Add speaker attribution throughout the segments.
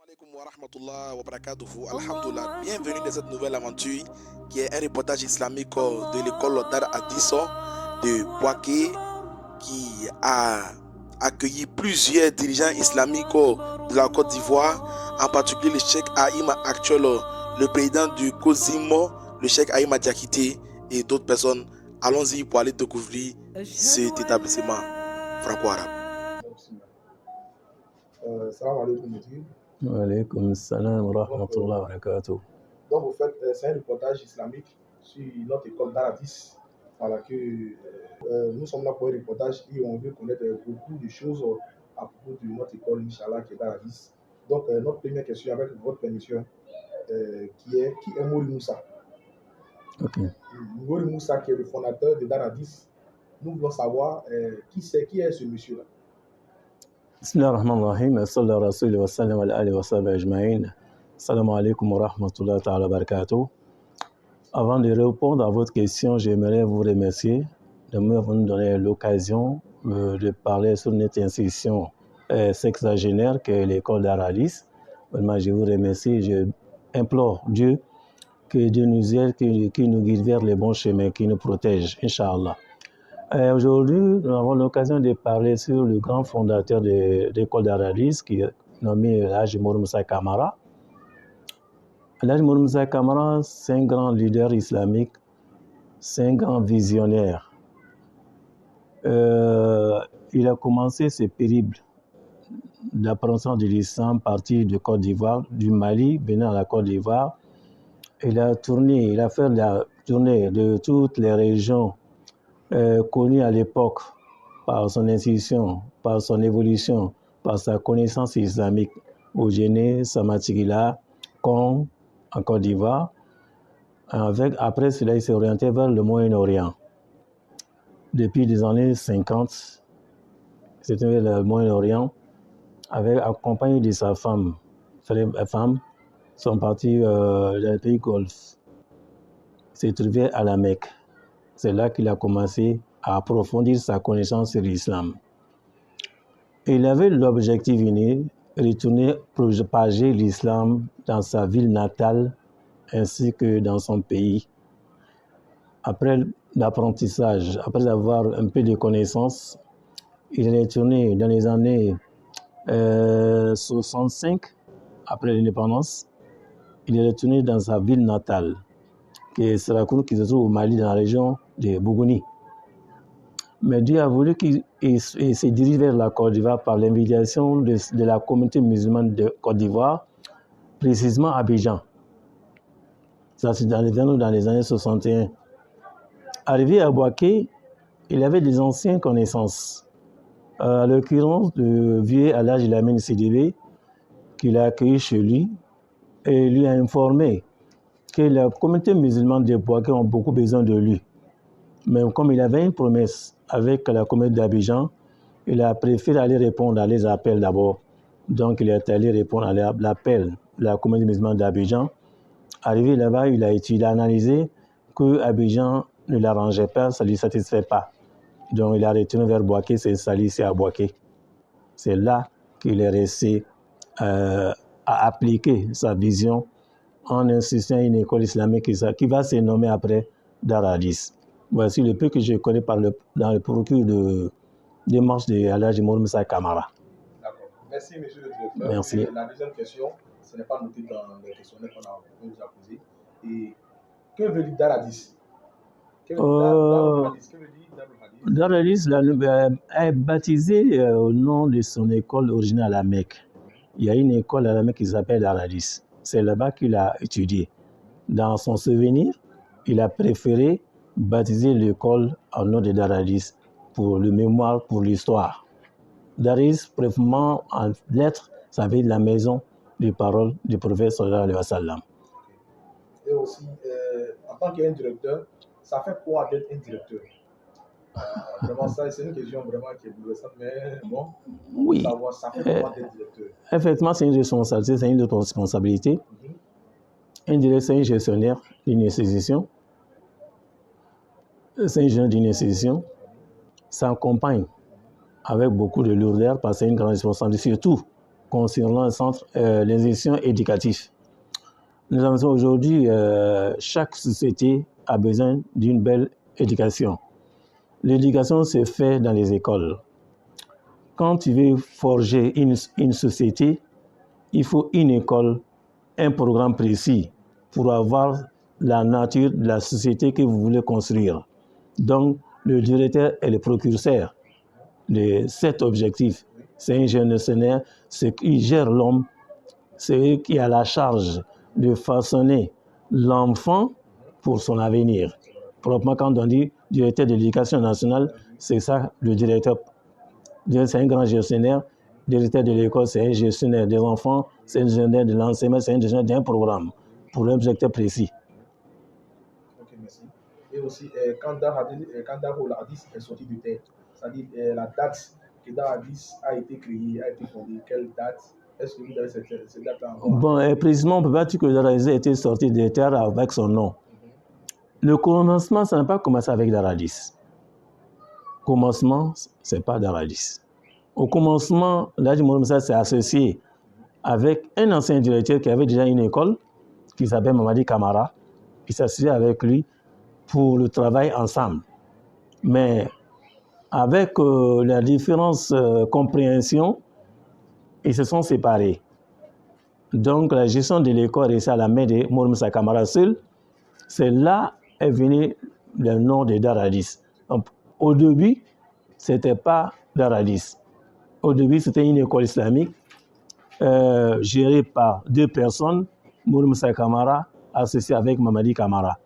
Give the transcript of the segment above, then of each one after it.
Speaker 1: Alaikum wa rahmatullah wa barakatuhu. Alhamdulillah. Bienvenue dans cette nouvelle aventure qui est un reportage islamique de l'école Dar Hadith de Bouaké qui a accueilli plusieurs dirigeants islamiques de la Côte d'Ivoire, en particulier le cheikh Haïma actuel, le président du COSIMO, le cheikh Haïma Diakité et d'autres personnes. Allons-y pour aller découvrir cet établissement franco-arabe.
Speaker 2: Salam alaikum, Moutir.
Speaker 3: Wa alaykum salam wa rahmatullahi wa barakatuh.
Speaker 2: Donc, vous faites, c'est un reportage islamique sur notre école d'Aradis. Voilà, nous sommes là pour un reportage et on veut connaître beaucoup de choses à propos de notre école, Inch'Allah, qui est d'Aradis. Donc, notre première question, avec votre permission, qui est Mori Moussa.
Speaker 3: Okay.
Speaker 2: Mori Moussa, qui est le fondateur de d'Aradis. Nous voulons savoir qui est ce monsieur-là.
Speaker 3: Bismillah ar-Rahman ar-Rahim. Sallallahu alayhi wa sallam ala alihi wa sahbihi ajma'in. Assalamu alaikum wa rahmatullahi wa barakatuh. Avant de répondre à votre question, j'aimerais vous remercier de me donner l'occasion de parler sur notre institution sexagénaire qui est l'école Dar Hadith. Vraiment, je vous remercie. Je implore Dieu que Dieu nous aide, qui nous guide vers les bons chemins, qui nous protège, Inch'Allah. Aujourd'hui, nous avons l'occasion de parler sur le grand fondateur de l'école Dar Hadith, qui est nommé Haji Mor Moussa Kamara. Haji Mor Moussa Kamara, c'est un grand leader islamique, c'est un grand visionnaire. Il a commencé ses périples d'apprentissage de l'islam parti de Côte d'Ivoire, du Mali, venant à la Côte d'Ivoire. Il a fait la tournée de toutes les régions connu à l'époque par son institution, par son évolution, par sa connaissance islamique, au Géné, Samatigila, Kong, en Côte d'Ivoire. Après cela, il s'est orienté vers le Moyen-Orient. Depuis les années 50, c'était vers le Moyen-Orient, accompagné de sa femme. Les femmes sont parties dans le pays Golfe. Il s'est trouvé à la Mecque. C'est là qu'il a commencé à approfondir sa connaissance sur l'islam. Il avait l'objectif inné, retourner propager l'islam dans sa ville natale ainsi que dans son pays. Après l'apprentissage, après avoir un peu de connaissances, il est retourné dans les années 65, après l'indépendance, il est retourné dans sa ville natale, qui est Sarakoun, qui se trouve au Mali, dans la région de Bougouni. Mais Dieu a voulu qu'il se dirige vers la Côte d'Ivoire par l'invitation de la communauté musulmane de Côte d'Ivoire, précisément à Abidjan. Ça, c'est dans les années 61. Arrivé à Bouaké, il avait des anciennes connaissances. À l'occurrence de vieux Alhaji Lamine Sidibé, qu'il a accueilli chez lui et lui a informé que la communauté musulmane de Bouaké ont beaucoup besoin de lui. Mais comme il avait une promesse avec la communauté d'Abidjan, il a préféré aller répondre à les appels d'abord. Donc il est allé répondre à l'appel de la communauté musulmane d'Abidjan. Arrivé là-bas, il a analysé que Abidjan ne l'arrangeait pas, ça ne lui satisfait pas. Donc il a retourné vers Bouaké, c'est installé ici à Bouaké. C'est là qu'il est resté à appliquer sa vision en instituant une école islamique qui va se nommer après Dar Hadith. Voici le peu que je connais dans le procure de démarche de Alhaji Mor Moussa Kamara.
Speaker 2: D'accord. Merci, monsieur le directeur.
Speaker 3: Merci.
Speaker 2: Et la deuxième question, ce n'est pas noté dans les questionnaires qu'on vous a posés. Et que veut dire Dar Hadith?
Speaker 3: Dar Hadith est baptisé au nom de son école originale à la Mecque. Il y a une école à la Mecque qui s'appelle Dar Hadith. C'est là-bas qu'il a étudié. Dans son souvenir, il a préféré baptiser l'école en nom de Dar Hadith pour le mémoire, pour l'histoire. Dar Hadith, brièvement en lettres, ça veut dire la maison des paroles du prophète sallallahu alayhi wa sallam.
Speaker 2: Et aussi, en tant qu'un directeur, ça fait quoi d'être un directeur? Vraiment, ça, c'est une question vraiment qui est bouleversante, mais bon,
Speaker 3: oui.
Speaker 2: Savoir, ça fait quoi d'être directeur?
Speaker 3: Effectivement, c'est une responsabilité, c'est une autre responsabilité. Un directeur, c'est un gestionnaire d'une institution. C'est un gestionnaire d'une institution. Ça accompagne avec beaucoup de lourdeur parce que c'est une grande responsabilité, surtout concernant les institutions éducatives. Nous avons aujourd'hui, chaque société a besoin d'une belle éducation. L'éducation se fait dans les écoles. Quand tu veux forger une société, il faut une école, un programme précis pour avoir la nature de la société que vous voulez construire. Donc, le directeur est le précurseur de cet objectif. C'est un gestionnaire, c'est qui gère l'homme, c'est qui a la charge de façonner l'enfant pour son avenir. Proprement, quand on dit directeur de l'éducation nationale, c'est ça le directeur. C'est un grand gestionnaire. Le directeur de l'école, c'est un gestionnaire des enfants, c'est un gestionnaire de l'enseignement, c'est un gestionnaire d'un programme pour un objectif précis.
Speaker 2: Ok, merci. Et aussi, quand Darul Hadith est sorti de terre, c'est-à-dire la date que Darul Hadith a été créé, a été fondé, quelle date? Est-ce que vous avez cette date-là encore?
Speaker 3: Bon, précisément, on ne peut pas dire que Darul Hadith a été sorti de terre avec son nom. Le commencement, ça n'a pas commencé avec Darul Hadith. Commencement, ce n'est pas Darul Hadith. Au commencement, l'Hadji Mohamed Moussa s'est associé avec un ancien directeur qui avait déjà une école, qui s'appelle Mamadi Kamara. Il s'est associé avec lui pour le travail ensemble. Mais avec la différence compréhension, ils se sont séparés. Donc la gestion de l'école est à la main de Mohamed Moussa Kamara seul. C'est là est venu le nom de Darul Hadith. Au début, ce n'était pas Darul Hadith. Au début, c'était une école islamique gérée par deux personnes, Mohamed Moussa Kamara, associé avec Mamadi Kamara.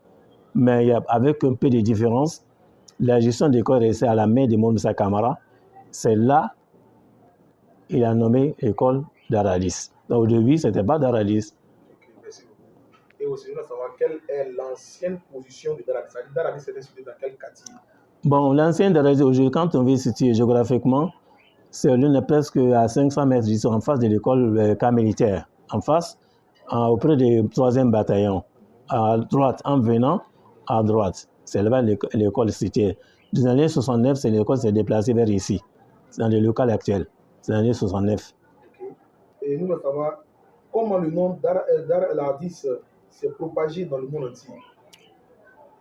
Speaker 3: Mais avec un peu de différence, la gestion de l'école est à la main de Mohamed Moussa Kamara. C'est là qu'il a nommé l'école Darul Hadith. Au début, ce n'était pas Darul Hadith.
Speaker 2: Ok, merci beaucoup. Et aussi, nous voulons savoir quelle est l'ancienne position de Darul Hadith. Darul Hadith était situé dans quel quartier?
Speaker 3: Bon, l'ancienne Darul Hadith, aujourd'hui, quand on veut situer géographiquement, c'est l'une presque à 500 mètres d'ici, en face de l'école camp militaire. En face, auprès du 3e bataillon. À droite, en venant, à droite. C'est là-bas l'école située. Dans les années 69, l'école s'est déplacée vers ici. C'est dans le local actuel. C'est dans les années 69.
Speaker 2: Okay. Et nous voulons savoir comment le nom Darul Hadith s'est propagé dans le monde entier.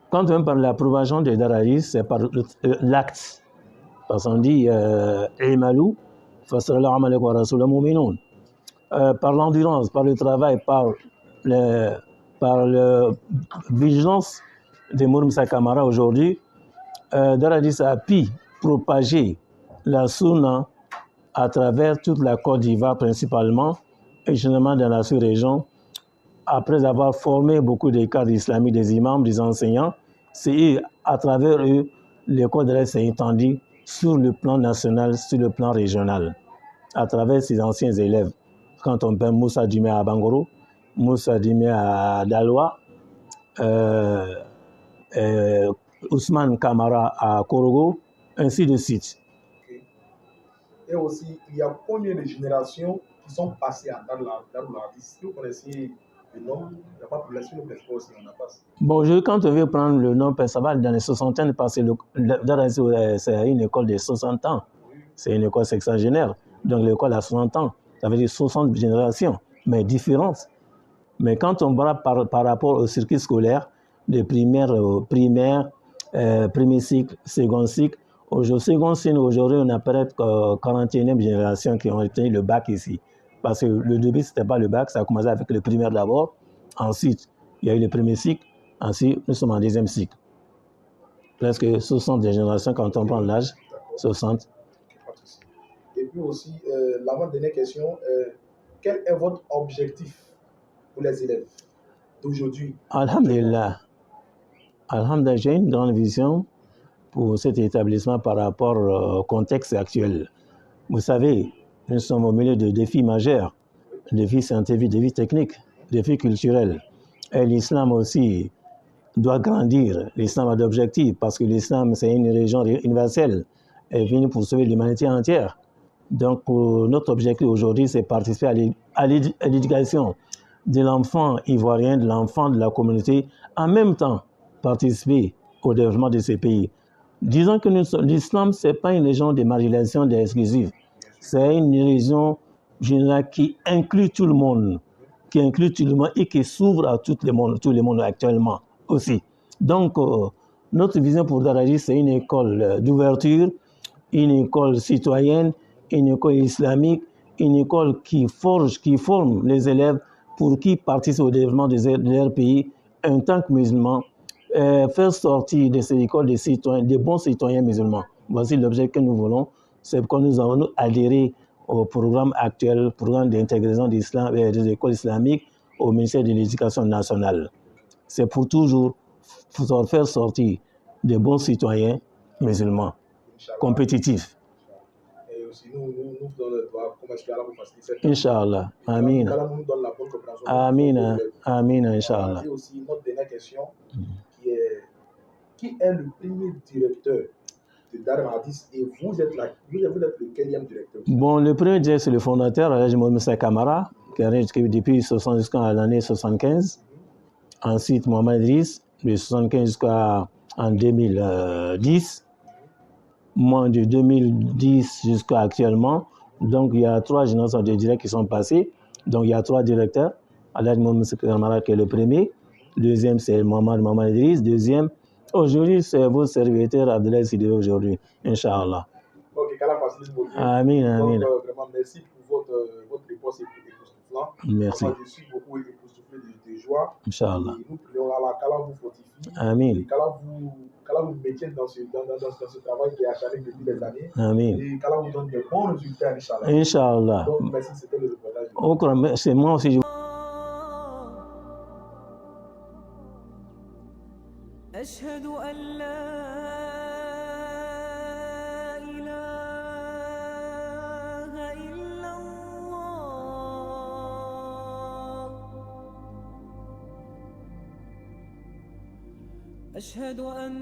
Speaker 3: Quand on parle de la propagation de Darul Hadith, c'est par l'acte. Parce qu'on dit Imalou, par l'endurance, par le travail, par la vigilance de Mohamed Moussa Kamara aujourd'hui, Darul Hadith a pu propager la Sunna à travers toute la Côte d'Ivoire principalement, et généralement dans la sous-région. Après avoir formé beaucoup de cadres islamiques, des imams, des enseignants, c'est à travers eux, l'école de l'Est s'est étendue sur le plan national, sur le plan régional, à travers ses anciens élèves. Quand on parle Moussa Dumé à Bangoro, Moussa Dumé à Daloa, Ousmane Kamara à Korogo, ainsi de suite.
Speaker 2: Okay. Et aussi, il y a combien de générations qui sont passées à Darul Hadith? Si vous connaissez le nom, il n'y a pas de problème, si vous ne connaissez pas aussi, on n'a pas.
Speaker 3: Bon, quand on veut prendre le nom, ça va dans les 60 ans, parce que Darul Hadith, c'est une école de 60 ans. C'est une école sexagénaire. Donc l'école a 60 ans. Ça veut dire 60 générations, mais différentes. Mais quand on voit par rapport au circuit scolaire, de primaire, premier cycle, second cycle, second cycle, aujourd'hui, on a peut-être 41e génération qui ont été le bac ici. Parce que le début, ce n'était pas le bac, ça a commencé avec le primaire d'abord. Ensuite, il y a eu le premier cycle. Ensuite, nous sommes en deuxième cycle. Presque 60 générations quand on prend l'âge, 60.
Speaker 2: Et puis aussi, l'avant-dernière question, quel est votre objectif pour les élèves d'aujourd'hui?
Speaker 3: Alhamdulillah. Alhamdulillah, j'ai une grande vision pour cet établissement par rapport au contexte actuel. Vous savez, nous sommes au milieu de défis majeurs, défis scientifiques, défis techniques, défis culturels. Et l'islam aussi doit grandir. L'islam a d'objectifs parce que l'islam, c'est une religion universelle. Elle vient pour sauver l'humanité entière. Donc, notre objectif aujourd'hui, c'est participer à l'éducation de l'enfant ivoirien, de l'enfant de la communauté, en même temps participer au développement de ces pays. Disons que l'islam, ce n'est pas une religion de marginalisation exclusive. C'est une religion général qui inclut tout le monde, et qui s'ouvre à tous les mondes actuellement aussi. Donc, notre vision pour Darajis, c'est une école d'ouverture, une école citoyenne, une école islamique, une école qui forme les élèves pour qu'ils participent au développement de leur pays en tant que musulmans, faire sortir de ces écoles des bons citoyens musulmans. Voici l'objet que nous voulons, c'est que nous avons adhéré au programme actuel, programme d'intégration des écoles islamiques au ministère de l'Éducation nationale. C'est pour toujours faire sortir des bons citoyens musulmans, compétitifs.
Speaker 2: Et aussi, nous donnons le droit, comment est-ce qu'Allah vous facilite cette
Speaker 3: Inch'Allah. Amin.
Speaker 2: qu'Allah nous donne la bonne compréhension.
Speaker 3: Amin. Amin, Inch'Allah.
Speaker 2: Et aussi, notre dernière question, qui est le premier directeur de Dar Hadis et vous êtes le quatrième directeur?
Speaker 3: Bon, le premier directeur, c'est le fondateur, Alhaji Mohamed Moussa Kamara, qui a été depuis 60 jusqu'à l'année 75. Ensuite, Mohamed Idriss, de 75 jusqu'en 2010. Moi, de 2010 jusqu'à actuellement. Donc, il y a 3 générations de directeurs qui sont passées. Donc, il y a 3 directeurs. Alhaji Mohamed Moussa Kamara, qui est le premier. Deuxième, c'est Mohamed Idriss. Deuxième, aujourd'hui, c'est votre serviteur Abdoulaye Sidibé aujourd'hui, Inch'Allah.
Speaker 2: Ok, qu'Allah facilite vos vies.
Speaker 3: Amin, amin.
Speaker 2: Donc, vraiment, merci pour votre réponse époustouflante.
Speaker 3: Merci.
Speaker 2: Moi, je suis beaucoup époustouflé de joie.
Speaker 3: Inch'Allah.
Speaker 2: Et nous prions Allah, qu'Allah vous fortifie.
Speaker 3: Amin.
Speaker 2: Et qu'Allah vous maintienne dans ce travail qui est acharné depuis des années.
Speaker 3: Amin.
Speaker 2: Et qu'Allah vous donne des bons résultats, Inch'Allah.
Speaker 3: Inch'Allah.
Speaker 2: Donc, merci, c'était le reportage.
Speaker 3: C'est moi aussi.
Speaker 4: أشهد أن لا إله إلا الله أشهد أن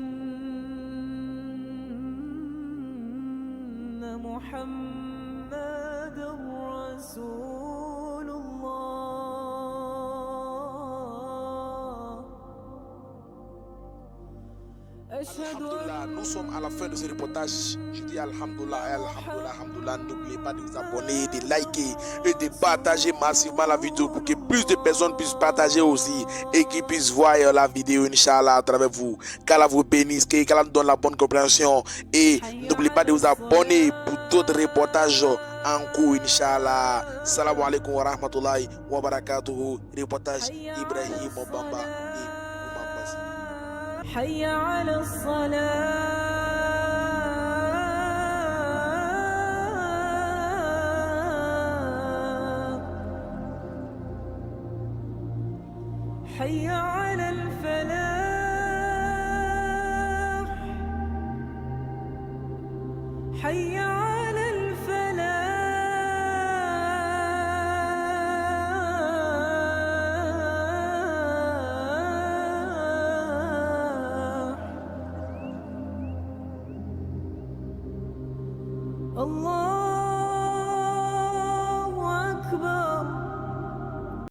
Speaker 4: محمد رسول الله
Speaker 1: Alhamdulillah, nous sommes à la fin de ce reportage. Je dis Alhamdulillah, Alhamdulillah, Alhamdulillah. N'oubliez pas de vous abonner, de liker et de partager massivement la vidéo pour que plus de personnes puissent partager aussi et qu'ils puissent voir la vidéo, Inch'Allah, à travers vous. Qu'Allah vous bénisse, qu'Allah nous donne la bonne compréhension. Et n'oubliez pas de vous abonner pour d'autres reportages en cours, Inch'Allah. Salam alaikum wa rahmatullahi wa barakatuhu. Reportage Ibrahim Bamba.
Speaker 4: حي على الصلاة حي على الفلاح حي على الله أكبر